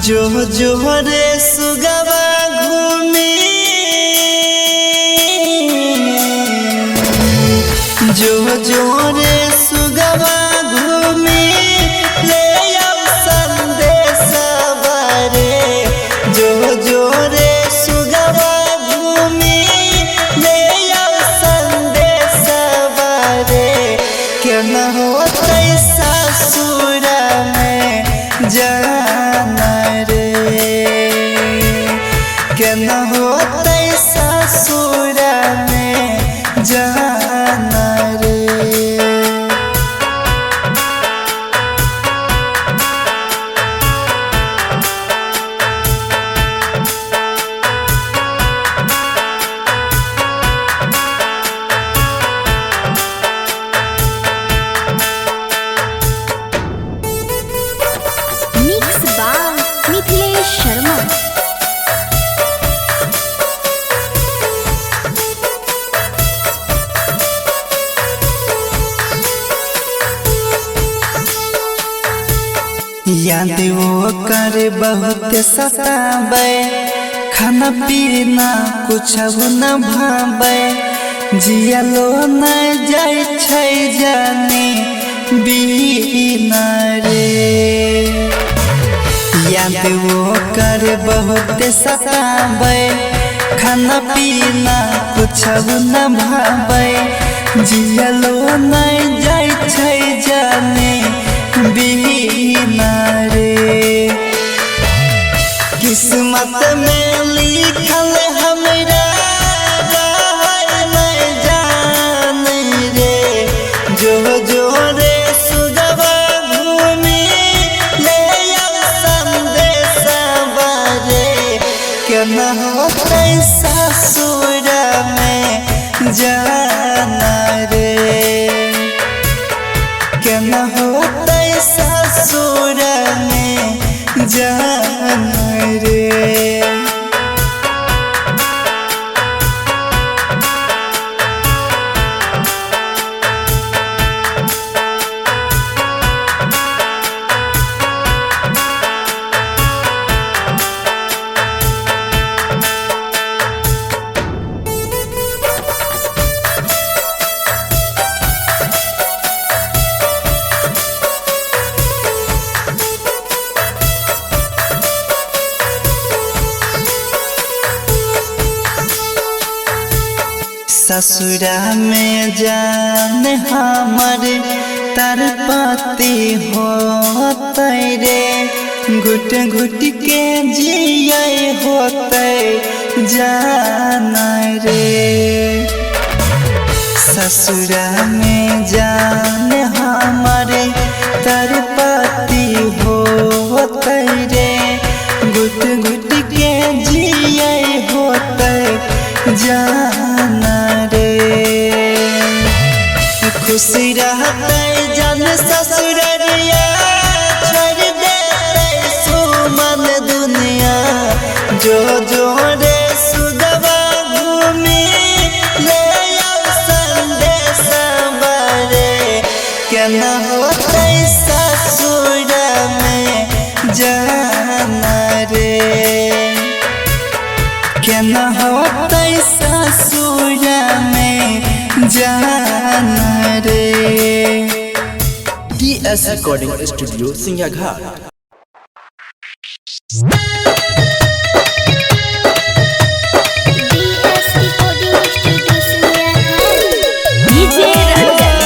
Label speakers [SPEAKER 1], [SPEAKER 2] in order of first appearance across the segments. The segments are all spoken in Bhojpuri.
[SPEAKER 1] जो जो रे सुगवा घूमी जो जो रे सुगवा घूमी ले आओ संदेश बारे जो जो रे सुगवा घूमी ले आओ संदेश बारे क्या न होता ससुर में जाना रे क्या न होता ससुर में जाना रे।
[SPEAKER 2] Mix by Mithilesh Sharma.
[SPEAKER 1] याद वो कर बहुत सताबे खाना पीना कुछ न भावे जियलो न जाय छै जाने बिना रे। याद वो कर बहुत सताबे खाना पीना कुछ न भावे जियलो न जाय छै जाने बिना रे। किस्मत में लिखल हमरा नहीं जान रे जो जो रे सुगवा घूमी ले आओ संदेश बारे क्या न होता ससुर में जाना रे क्या न होता ससुर में जाना रे। ससुरा में जान हमारे तर पाती होते रे घुट घुट के जिये होते जाना रे। ससुरा में जान हमारे तर पाती होते रे घुट घुट के जिये होते जाना रे। खुशी रहते जन ससुररिया छोड़ देते सुमन दुनिया जो जो रे सुगवा घूमी ले आओ संदेश बारे क्या न होता ससुर में जाना रे क्या न होता ससुर में जाना रे।
[SPEAKER 3] DS recording studio Singhaghat.
[SPEAKER 2] DS recording studio Singhaghat. DJ Ranjan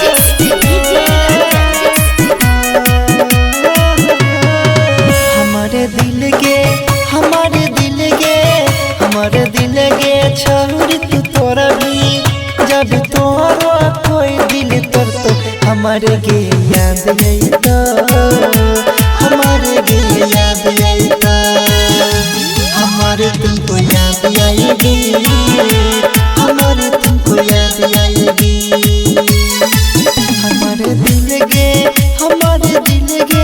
[SPEAKER 1] हमारे दिल के हमारे दिल के हमारे दिल के छोड़ तू तोरा भी जब तोरो कोई दिल तोर तो हमारे के याद आई तो हमारे के याद आई तो हमारे तुमको याद आएगी हमारे तुमको याद आएगी। हमारे दिल के हमारे दिल के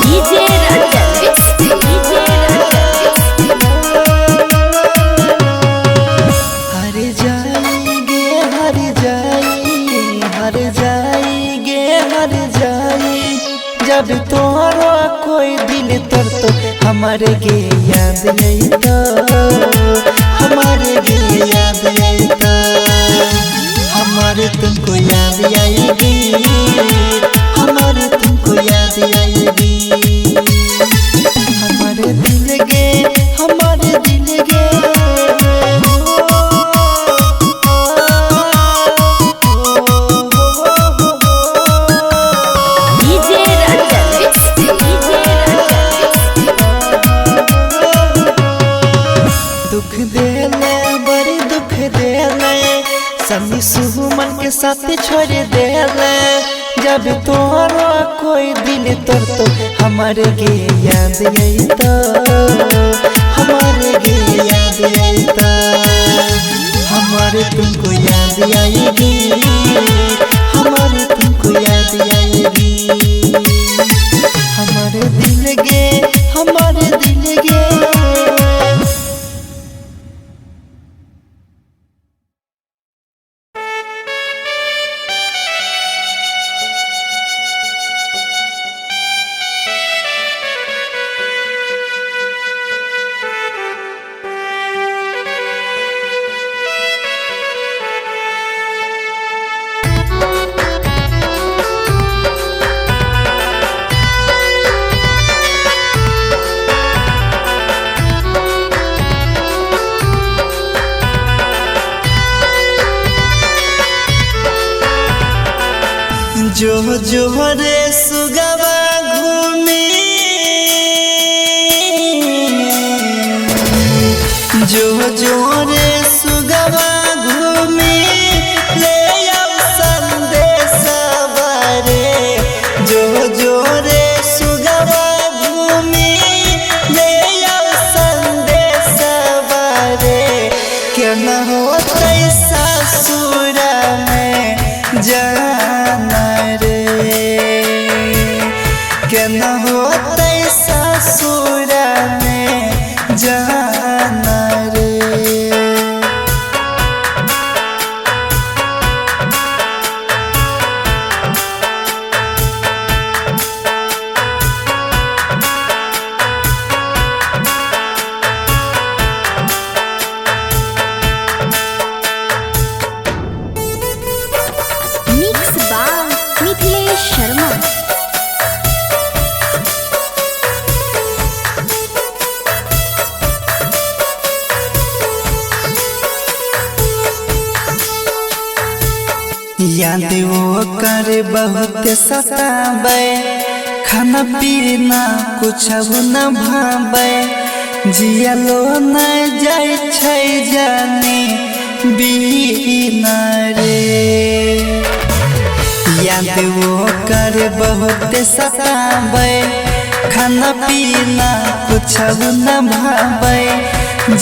[SPEAKER 2] डीजे रंजन
[SPEAKER 1] जब तोहरा कोई दिल तर तो हमारे गे याद आई तो हमारे गे याद आई तो हमारे तुमको याद आएगी हमारे तुमको याद आएगी हमारे दिल गे हमारे दिल गे दुख देले बड़ी दुख देले समी सुमन के साथ छोड़ देले जब तोहरा कोई दिल तर तो हमारे गे याद आई तो हमारे गे याद आई तो हमारे तुमको याद आएगी हमारे तुमको याद आएगी हमारे दिल गे हमारे दिल गे जो रे सुगवा घूमी जो रे सुगवा घूमी ले आओ संदेश बारे जो रे सुगवा घूमी ले आओ संदेश बारे क्या न होता ससुर में जाना क्या न होता ससुर में जाना रे
[SPEAKER 2] मिक्स बाय मिथिलेश शर्मा।
[SPEAKER 1] याद वो कर बहुत सताबे खाना पीना कुछ न भावे जियलो न जाय छै जाने बिना रे याद वो कर बहुत सताबे खाना पीना कुछ न भावे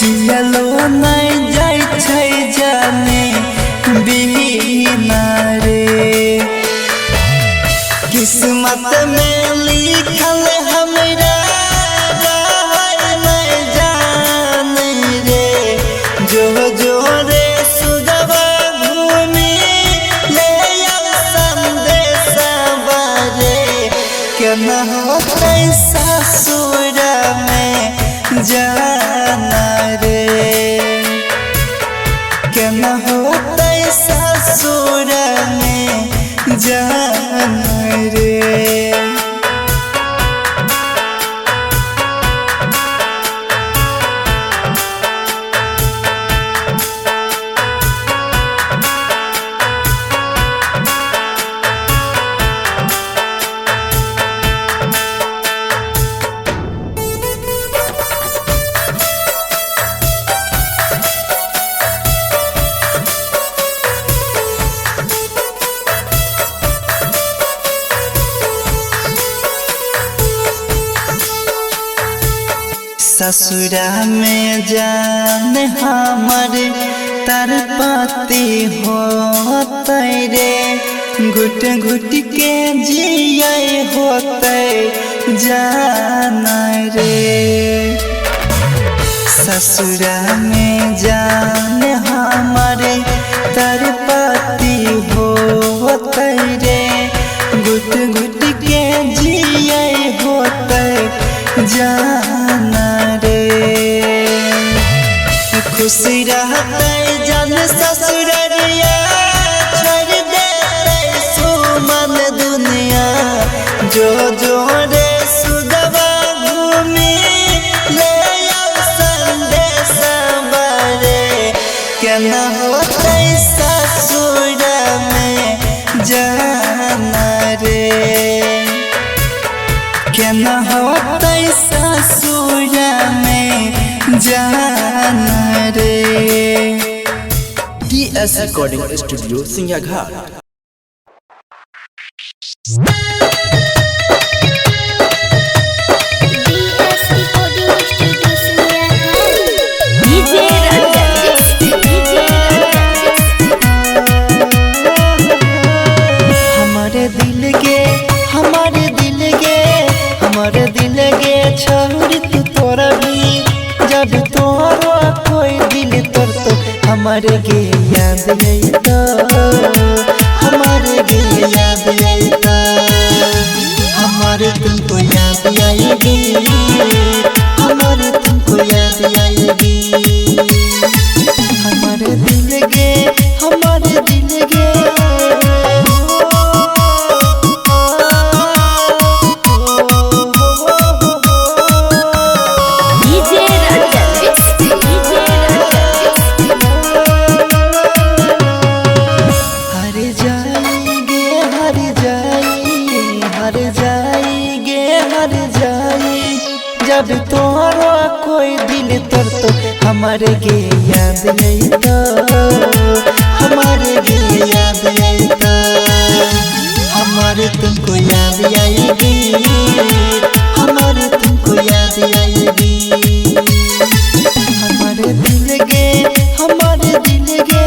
[SPEAKER 1] जियलो न जाय छै जाने बिना रे किस्मत में लिखल हमरा नहीं जान रे जो रे सुगवा घूमी ले आओ संदेश बारे क्या न होता ससुर में जाना रे क्या न होता ससुर में जाना रे ससुरा में जान हमारे तर पाती होते रे घुट घुट के जिये होते जाना रे ससुरा में जान हमारे तर पाती होते रे घुट घुट के जिये जन ससुररिया छोड़ देते सुमन दुनिया जो जो रे सुदवा घूमी ले आओ संदेश बरे केना होते ससुर में जाना रे केना होते ससुर में जाना रे।
[SPEAKER 3] DS Recording Studio सिंघिया घाट।
[SPEAKER 1] हमारे दिल गे छोड़ तू तोरा भी जब तोरा कोई दिल तोर तो हमारे गे याद आई तो हमारे गे याद आई तो हमारे तुमको याद आएगी हमारे तुमको याद आएगी हमारे दिल गे हमारे दिल गे जब तोरा कोई दिल तोर तो हमारे गे याद आई तो हमारे गे याद आई तो हमारे तुमको याद आएगी हमारे तुमको याद आएगी हमारे दिल गे हमारे दिल गे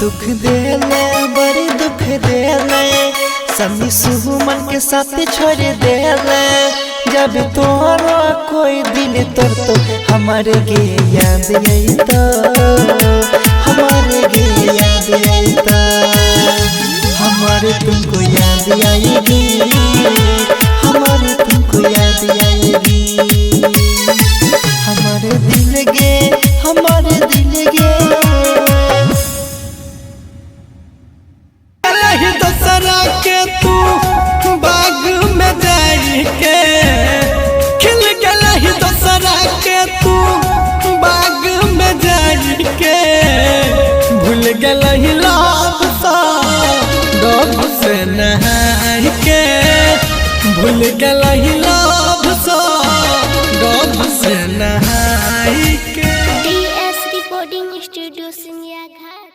[SPEAKER 1] दुख देले बड़ी दुख देले समी सुमन के साथ छोड़ देले जब तोरा कोई दिल तोर तो हमारे गे याद आई तो हमारे गे याद आई तो हमारे तुमको याद आएगी हमारे तुमको याद आएगी हमारे दिल गे हमारे दिल गे दसरा के तू बाग में जाई के खिल गला ही दसरा के तू बाग में जाई के भूल गला ही लाभ सा डब से नहाई के भूल गला ही लाभ सा डब से नहाई के।
[SPEAKER 2] DS Recording Studio सिंघिया घाट।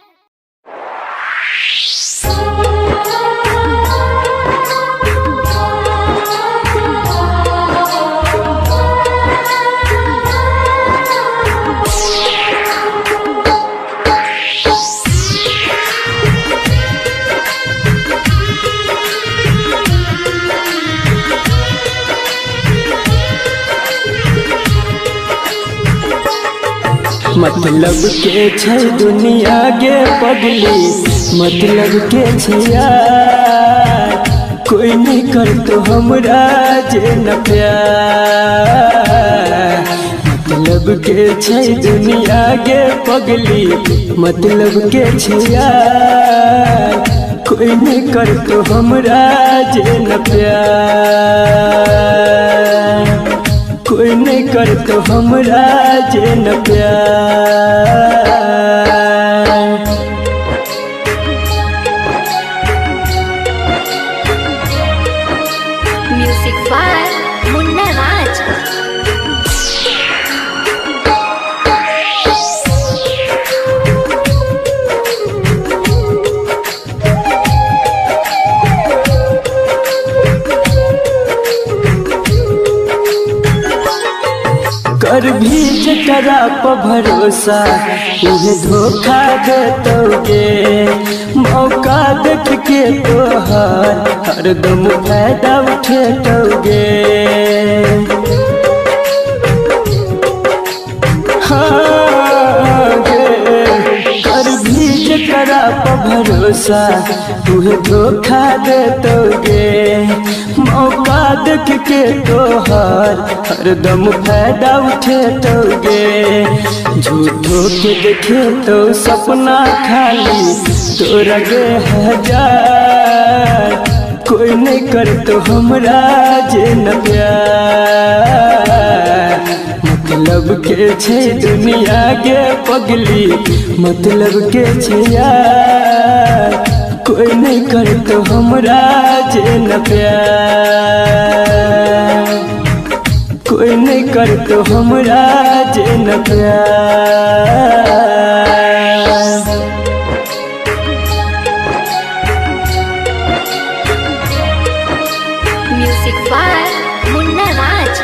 [SPEAKER 4] मतलब के छै दुनिया गे पगली मतलब के छै यार कोई नहीं कर तो हमरा जे न प्यार मतलब के छै दुनिया गे पगली मतलब के छै यार कोई नहीं कर तो हमरा जे न प्यार कोई नहीं कर तो हमरा जे न प्यार।
[SPEAKER 2] म्यूजिक बाय मुन्ना राज।
[SPEAKER 4] कर भी जकरा पर भरोसा उहे धोखा देतोगे मौका देख के तोहार हरदम फायदा उठेतोगे। हाँ गे कर भी करा भरोसा तुहे धोखा दे दोगे मौका देख के तोहर हरदम फायदा उठे दोगे झूठो के देखे तो सपना खाली तोरा गे हजार कोई नहीं कर तो हमरा जे न प्यार मतलब के छे दुनिया के पगली मतलब के छे यार कोई नहीं कर तो हमरा जे न प्यार कोई नहीं कर तो हमरा जे न प्यार
[SPEAKER 2] म्यूजिक बाय मुन्ना राज।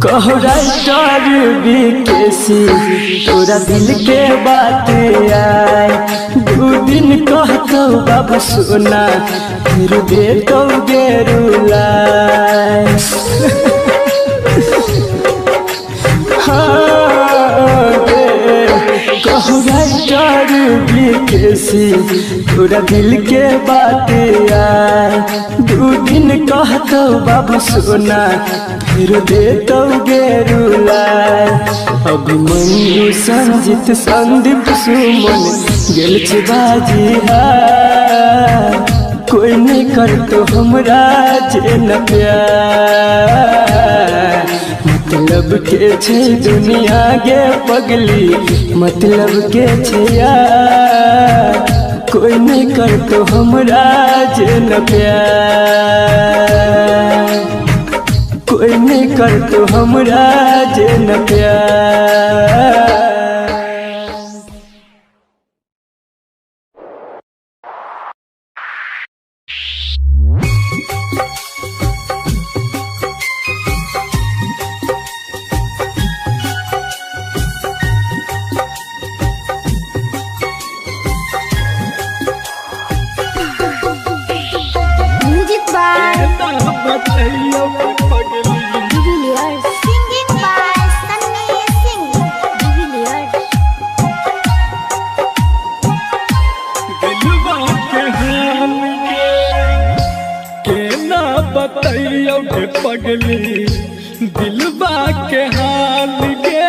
[SPEAKER 4] कहो राइटर बीकेसी तोरा दिल के बात आए 2 दिन कहतो बाबू सोना फिर दे तो गेरुलाए कहो राइटर बीकेसी तोरा दिल के बात आए 2 दिन कहतो बाबू सोना फिर दे तो गेरुलाए अभिमन्यु संजित संदीप सुमन गेल छे बाजी हार कोई नहीं कर तो हमरा जे न प्यार मतलब के छे दुनिया गे पगली मतलब के छे यार कोई नहीं कर तो हमरा जे न प्यार कोई नहीं कर तो हमरा जे न प्यार
[SPEAKER 2] music by Devilliers. Singing by Sunny Singh Devilliers.
[SPEAKER 4] बताइयो के पगली दिलबा के हाल गे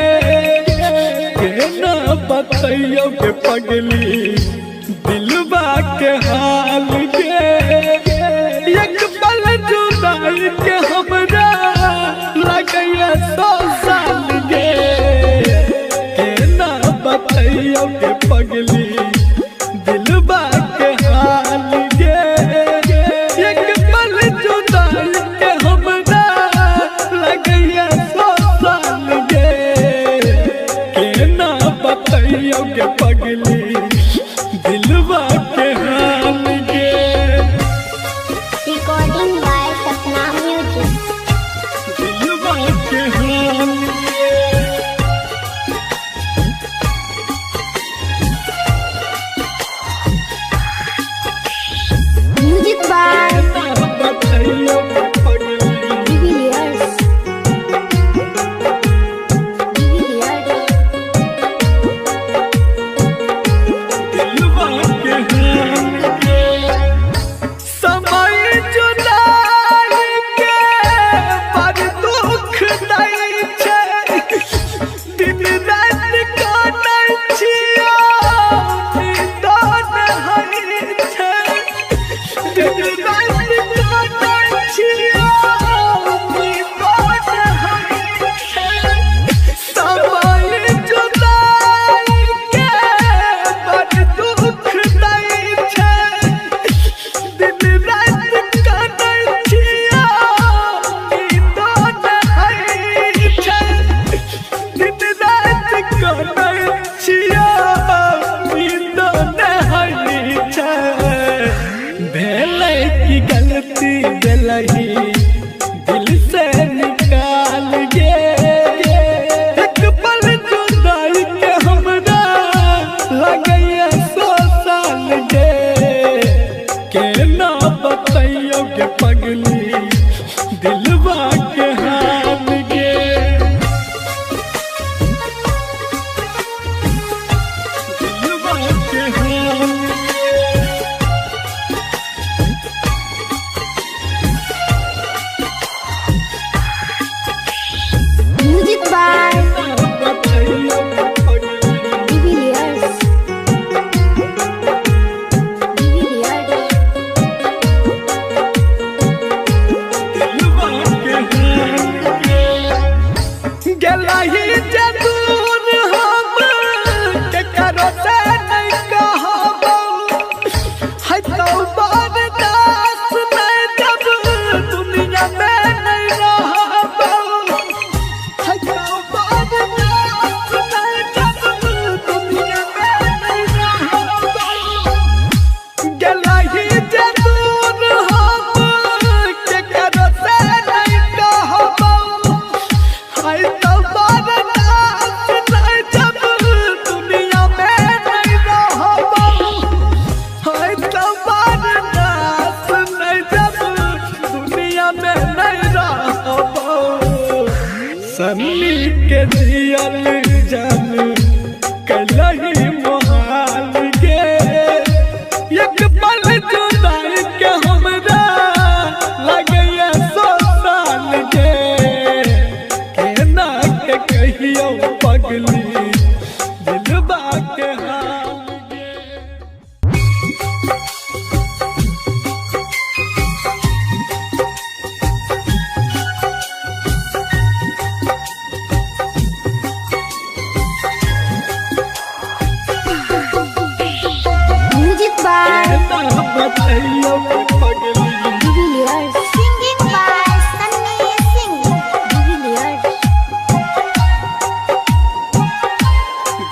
[SPEAKER 4] ना बताइयो के पगली दिलबा के हाल गे एक पल जुदाई के हमरा लगैया 100 साल गे ना बताइयो के पगली दिलबा के हाल गे एक पल जुदाई के हमरा लगैया 100 साल गे ना बताइयो के पगली दिलवा के हाल गे
[SPEAKER 2] रिकॉर्डिंग बाय सपना म्यूजिक।
[SPEAKER 4] दिलवा के हाल गे
[SPEAKER 2] म्यूजिक बाय
[SPEAKER 4] बताइयो के पगली
[SPEAKER 2] डिविलियर्स।
[SPEAKER 4] दिलवा के हाल गे समय जुदाई के बड़ दुख दै छै दिन रात काटै छियो निदान होइ छै दिन रात काटै छियो निदान होइ छै समय जुदाई के बड़ दुख दै छै दिन रात काटै छियो निदान होइ छै दिन रात काटै छियो निदान होइ छै भेलै की गलती देलही दिल से निकाल गे एक पल जुदाई के हमरा लगैया के हाल
[SPEAKER 2] म्यूजिक बाय डिविलियर्स
[SPEAKER 4] गलही जदूर हम के करो से नहीं कहबो है तो बरदास नहीं जब दुनिया में नहीं रहबो है तो बरदास नहीं जब दुनिया में नहीं रहबो गलही जदूर हम के करो से नहीं कहबो है तो बरदास नहीं जब दुनिया में नहीं रहबो है तो बरदास नहीं जब दुनिया में नहीं रहबो सन्नी के जियल जान कलही मोहाल गे एक पल जुदाई के हमरा लगैया 100 साल गे केना के कहियो पगली दिलबा के हाल गे
[SPEAKER 2] म्यूजिक बाय
[SPEAKER 4] केना बताइयो पगली
[SPEAKER 2] Devilliers singing by Sunny Singh Devilliers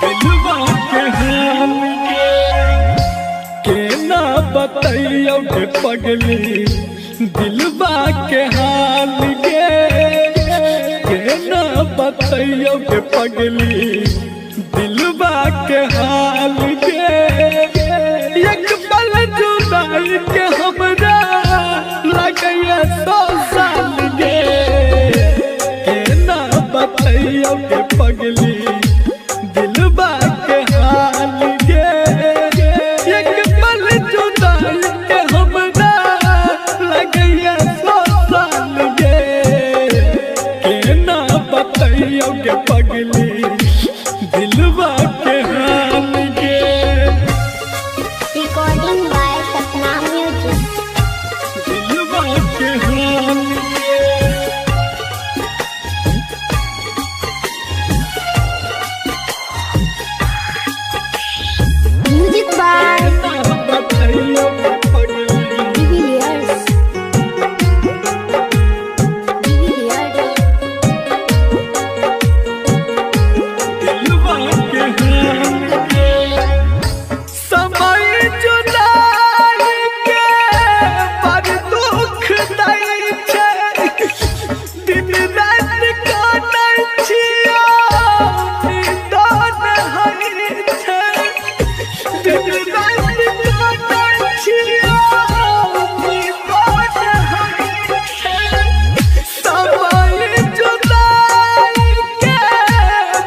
[SPEAKER 4] दिलबा के हाल केना बताइयो के पगली दिलबा के हाल गे केना बताइयो के पगली दिलबा के हाल गे एक पल जुदाई के हमरा लगैया 100 साल गे केना बताइयो के पगली दिलबा के हाल गे एक पल जुदाई के हमरा लगैया 100 साल गे केना बताइयो के पगली दिलबा के हाल गे
[SPEAKER 2] रिकॉर्डिंग बाय सपना म्यूजिक
[SPEAKER 4] दिलबा के हाल गे
[SPEAKER 2] म्यूजिक बाय
[SPEAKER 4] बताइयो के पगली
[SPEAKER 2] डिविलियर्स
[SPEAKER 4] दिलबा के हाल गे समय जुदाई के बड़ दुख दै छै दिन रात काटै छियो नींदो नहि छै दिन रात काटै छियो नींदो नहि छै समय जुदाई के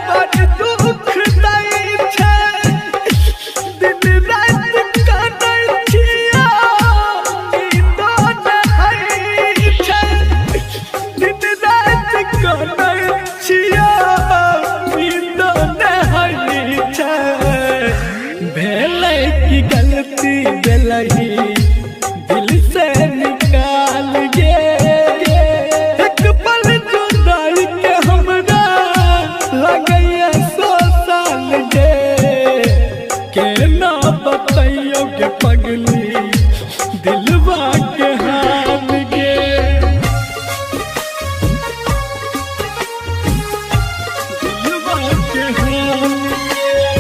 [SPEAKER 4] बड़ दुख दै छै दिन रात काटै छियो नींदो नहि छै दिन रात काटै छियो नींदो नहि छै भेलै की गलती भेलही दिल से निकाल गे एक पल जुदाई के हमरा लगैया 100 साल गे केना बताइयो के पगली दिलबा के हाल गे दिलबा के हाल गे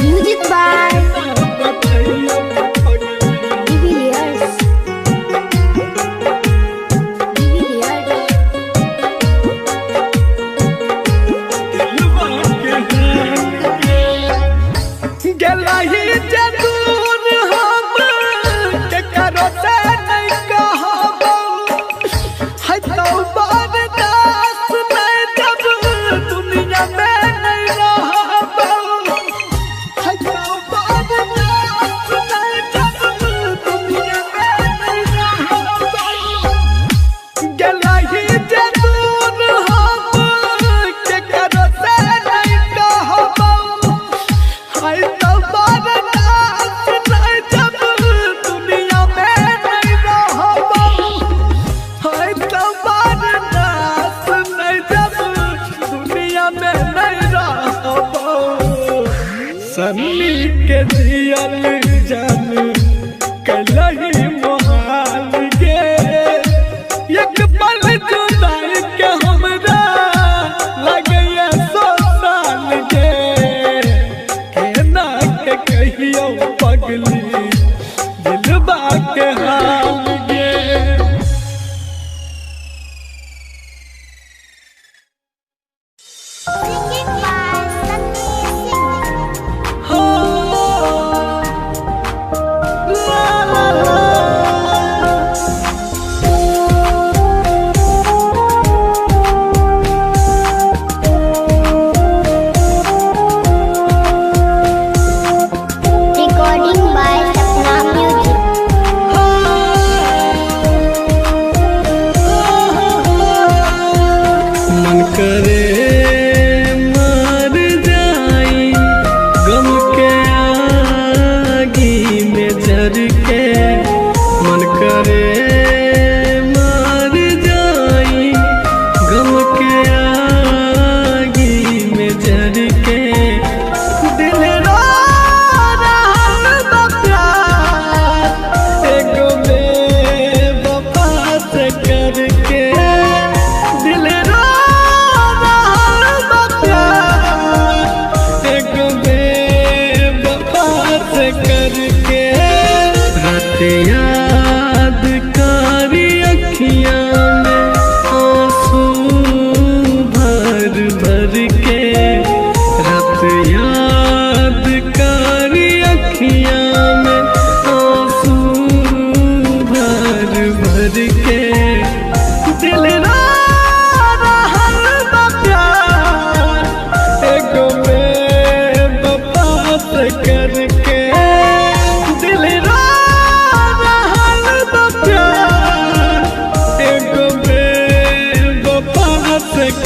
[SPEAKER 2] म्यूजिक बाय
[SPEAKER 4] बताइयो के पगली
[SPEAKER 2] डिविलियर्स डिविलियर्स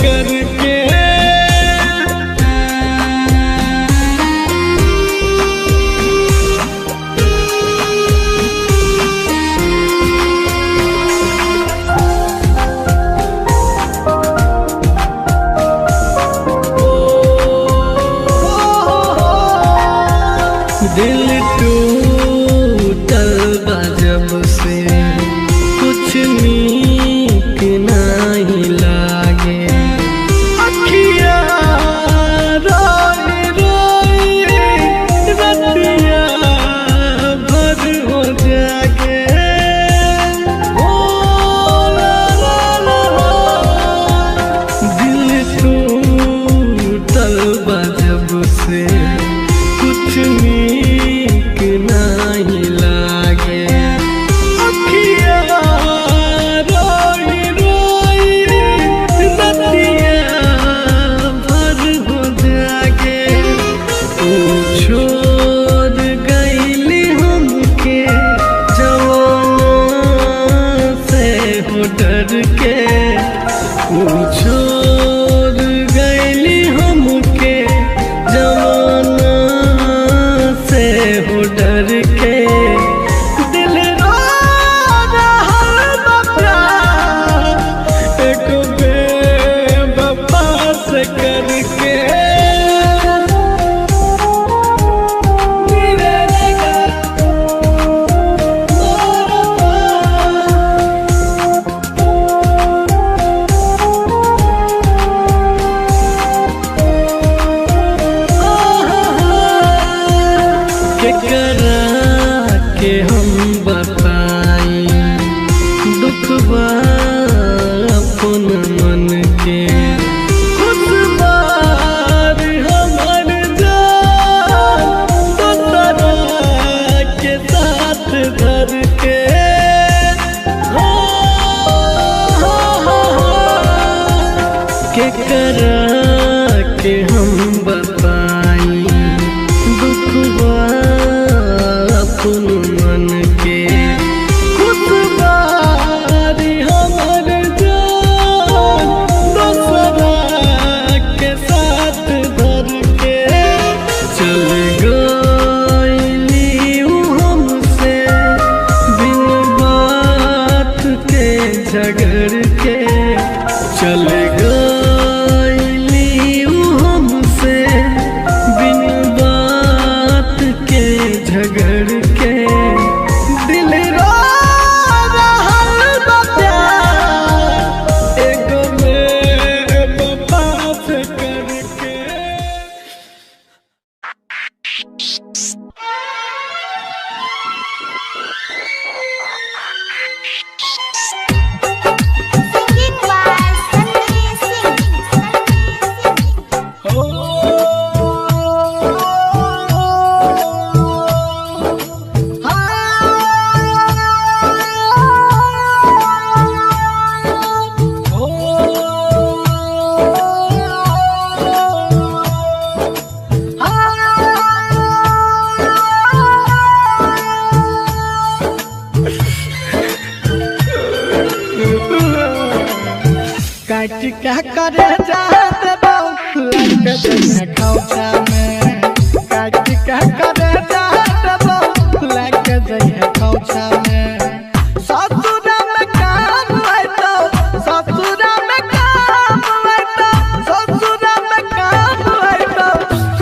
[SPEAKER 4] करके दिल टूटल बा जब से कुछ नीक नहीं लागे अखिया रोई रोई रतिया भर हो जागे ओ ला ला ला दिल टूटल बा जब से कुछ नीक नहीं लागे अखिया रोई रोई रतिया भर हो जागे तू छोड़ गईली हमके जवाना से हो डर के तू छोड़ गईली हमके जवाना से हो डर के दिल रो रहल बा प्यार एक बेवफा से करके केकरा के हम बताई दुख बा अपन मन के खुद बार हमर जान दोसरा के साथ धर के केकरा के हम बताई दुख बा अपन मन के खुद बारी हमर जान दोसरा के साथ धर के चल गईली उ हमसे बिन बात के झगड़ के चल गईली उ हमसे बिन बात के झगड़ के दिल रो रहल बा प्यार एगो बेवफा से करके
[SPEAKER 2] Singing by Sunny Singh.
[SPEAKER 1] काट क्या करे जाते बाबू लग जइहे खौचा में काट क्या करे जाते बाबू लग जइहे खौचा में ससुरा में काम है तो ससुरा में काम है तो ससुरा में काम है तो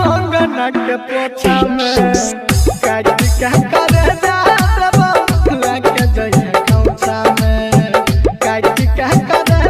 [SPEAKER 1] कंगना के पोछा में काट क्या करे जाते बाबू लग जइहे खौचा में काट क्या करे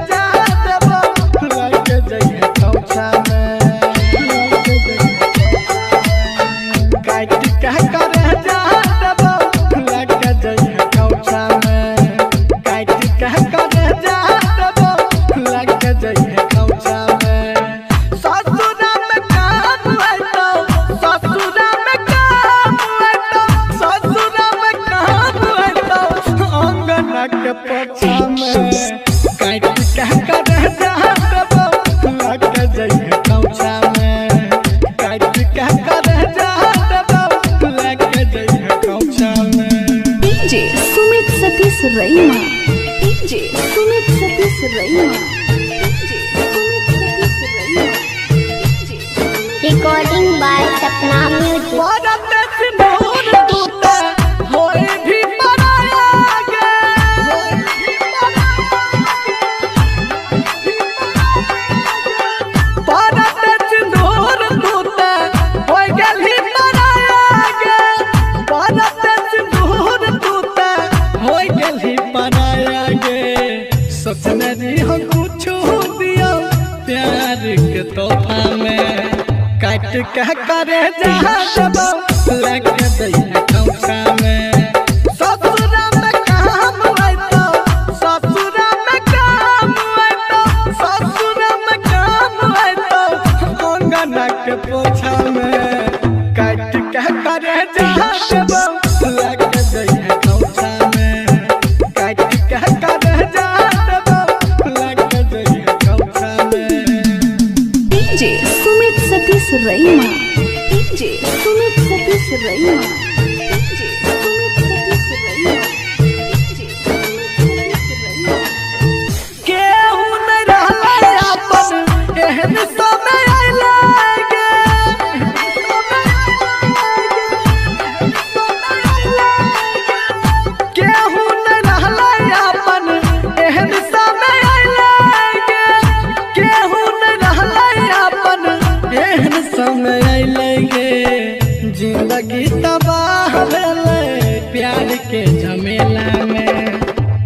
[SPEAKER 5] रईमा, DJ Sumit Satish रईमा, DJ Sumit
[SPEAKER 2] Patna music.
[SPEAKER 5] तोहफा में काट के करे जहां लग दैया कौसा में ससुरा में काम आए तो ससुरा में काम आए तो ससुरा में काम आए तो अंगना के पोछा में काट के करे जहां लग दैया कौसा में काट के करे जहां लग दैया कौसा में।
[SPEAKER 6] DJ Sumit Satish रईमा, DJ Sumit Satish रईमा, DJ Sumit Satish रईमा, DJ Sumit Satish रईमा।
[SPEAKER 5] केहू नहीं रहले अपन एहन समय आइले गे केहू नहीं रहले अपन एहन समय आइले गे केहू नहीं रहले अपन एहन समय आइले गे जिंदगी तबाह भेले प्यार के झमेला में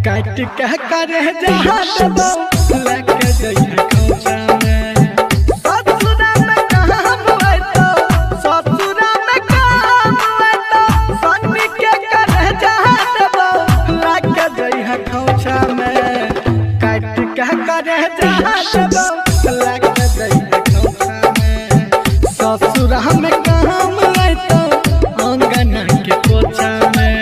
[SPEAKER 5] काट के करे जहां लग दैया कौसा में ससुरा में काम आए तो ससुरा में काम आए तो सन्नी के करे जहां लग दैया कौसा में काट के करे जहां लग दैया कौसा में ससुरा में काम आए तो अंगना के पोछा में।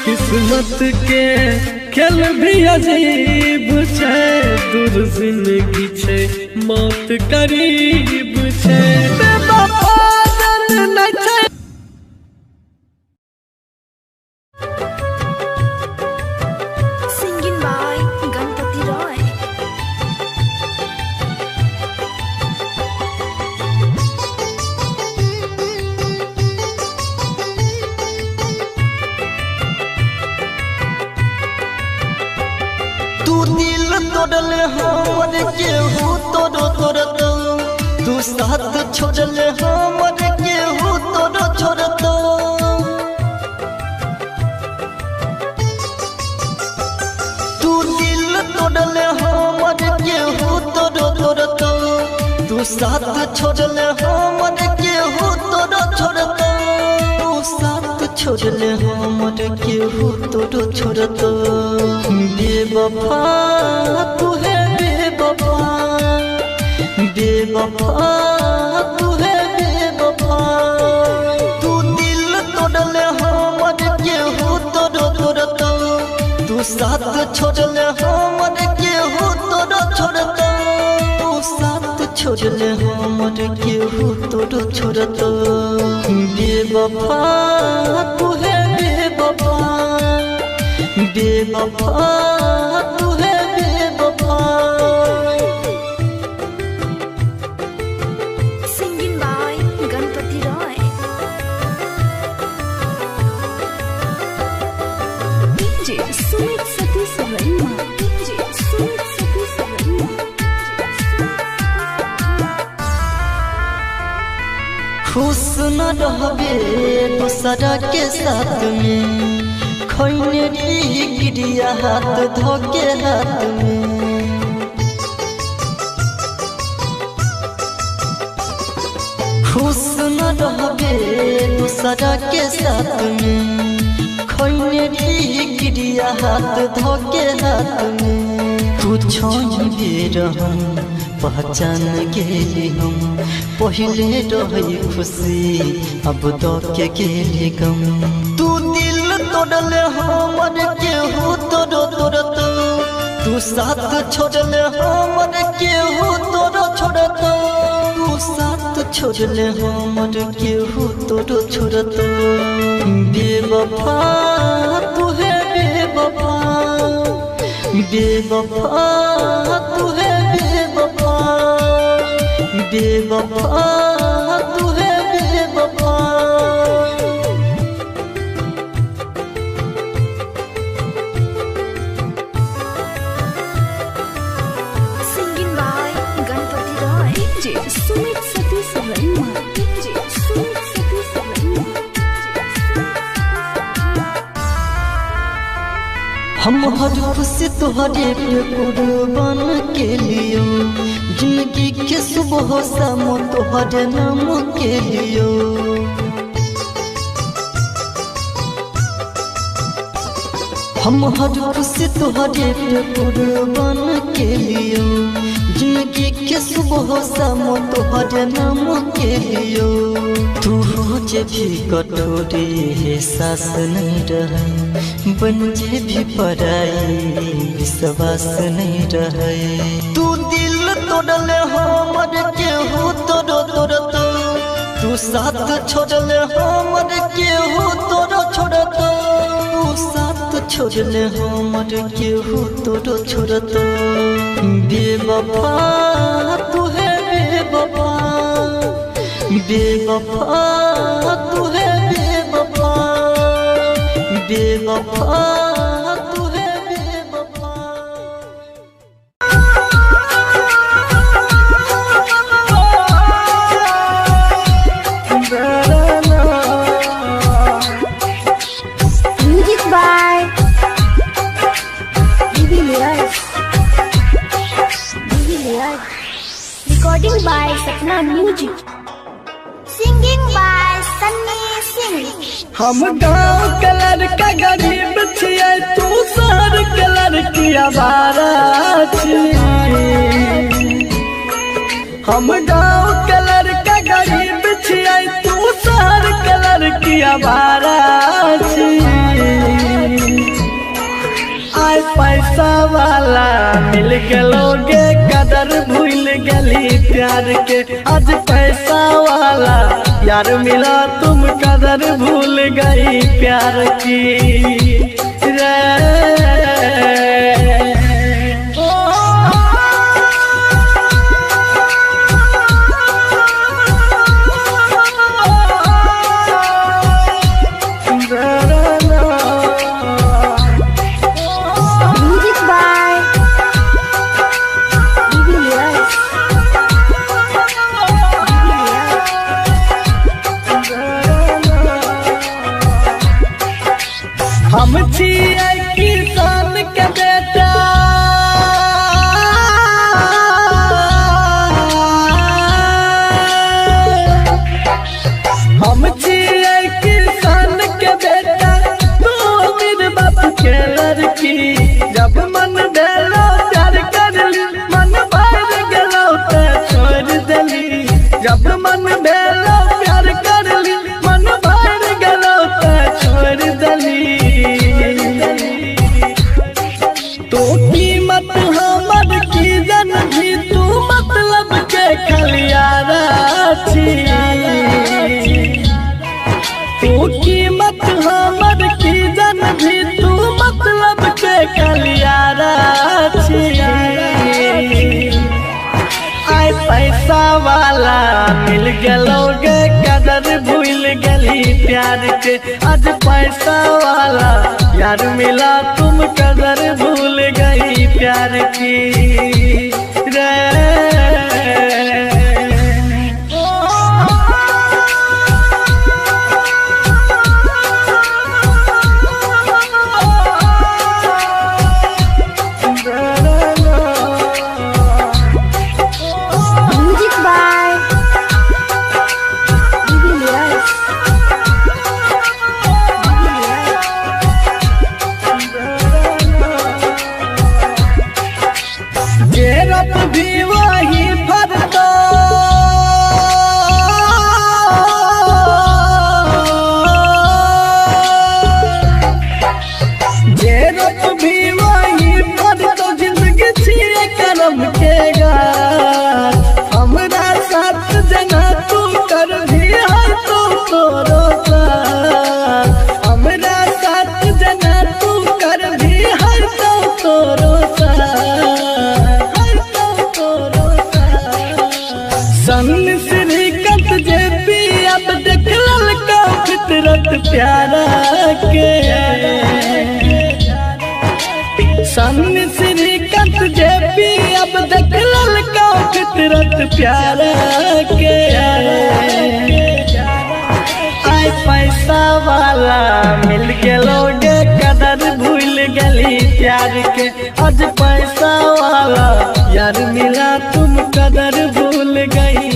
[SPEAKER 5] किस्मत के खेल भी अजीब छै दूर जिंदगी छै मौत करीब छै बेवफा जन नहीं छै।
[SPEAKER 6] Singing by Ganpati Roy.
[SPEAKER 1] तू दिल तोड़ले हमर केहू तोड़ो तोड़तो तू साथ छोड़ले हमर केहू तोड़ो छोड़तो तू दिल तोड़ले हमर केहू तोड़ो तोड़तो तू साथ छोड़ले हमर केहू तोड़ो छोड़तो तू साथ छोड़ले हमर केहू तोड़ो छोड़तो बेवफा तू है बेवफा बेवफा तू है बेवफा तू दिल तोड़ले हमर केहू तोड़ो तोड़तो तू साथ छोड़ले हमर केहू तोड़ो छोड़तो तू साथ छोड़ले हमर केहू तोड़ो छोड़तो बेवफा तू है बेवफा बेवफा तू है बेवफा।
[SPEAKER 6] Singing by Ganpati Roy. DJ Sumit Satish Rema, DJ Sumit Satish Rema.
[SPEAKER 1] खुश न रहबे दूसरा के साथ में खोने गिरिया हाथ धोके हाथ में खुश न रहबे दूसरा के साथ में खोने गिरिया हाथ धोके हाथ में तू छोड़ भी रहम पहचान गेली हम पहले रही खुशी अब तो के गेली गम तू दिल तोड़ले हमर केहू तोड़ो तोड़तो तू साथ छोड़ले हमर केहू तोरो छोड़तो तू साथ छोड़ले हमर केहू तोरो छोड़तो बेवफा तू है बेवफा बेवफा तू है बेवफा बेवफा तू है बेवफा
[SPEAKER 6] Singing by Ganpati Roy. DJ Sumit Satish Verma. DJ Sumit Satish Verma.
[SPEAKER 1] हम हर खुशी तुहरे पे कुर्बान के लियो जिंदगी के सुबह शाम तुहरे नाम के लियो हम हर खुशी तुहरे पे कुर्बान के लियो जिंदगी के सुबह शाम तुहरे नाम के लियो तू जे भी कठोरी है सास नहीं रहे बन जे भी पराई विश्वास नहीं रहे तू दिल तोड़ले हमर केहू तोरो तोड़तो तू साथ छोड़ले हमर केहू तोरो छोड़तो तू साथ छोड़ले हमर केहू तोरो छोड़तो बेवफा तू है बेवफा बेवफा तू है बेवफा बेवफा तू है बेवफा
[SPEAKER 2] Music by DB Recording by Sapna Music. Singing by Sunny Singh.
[SPEAKER 5] हम गाँव कलर का गरीब छियै तू शहर कलर की आवारा हम गाँव कलर का गरीब छियै तू शहर कलर की आवारा आय पैसा वाला मिल गलोगे कदर भूल गली प्यार के आज पैसा वाला यार मिला तुम कदर भूल गई प्यार की रे
[SPEAKER 2] Music by DB
[SPEAKER 5] हम छियै किसान के बेटा हम छियै किसान के बेटा तू अमीर बाप के लड़की जब मन भेलो प्यार करली मन भर गेलो तो छोड़ देली जब मन भेलो प्यार करली मन भर गेलो तो छोड़ देली तो कीमत हमर की जन भी तू मतलब के खलियारा छी तू कीमत हमर की जन भी तू मतलब के खलियारा छी आय पैसा वाला मिल गलोगे कदर भूल गली प्यार के आज पैसा वाला यार मिला तुम कदर भूल गई प्यार की रे
[SPEAKER 2] Music by
[SPEAKER 5] गेरत भी वही फरतो गेरत भी वही फरतो कलम के गार हमरा साथ जना तू कर भी है तो तोरो साथ हमरा साथ जना तू कर भी है तो तोरो साथ सन श्रीकांत जेपी अब देख ललका फितरत प्यारा के सन श्रीकांत जेपी अब देख ललका फितरत प्यारा के आय पैसा वाला मिल गेलोगे कदर भूल गली प्यार के आज पैसा वाला यार मिला तुम कदर भूल गई।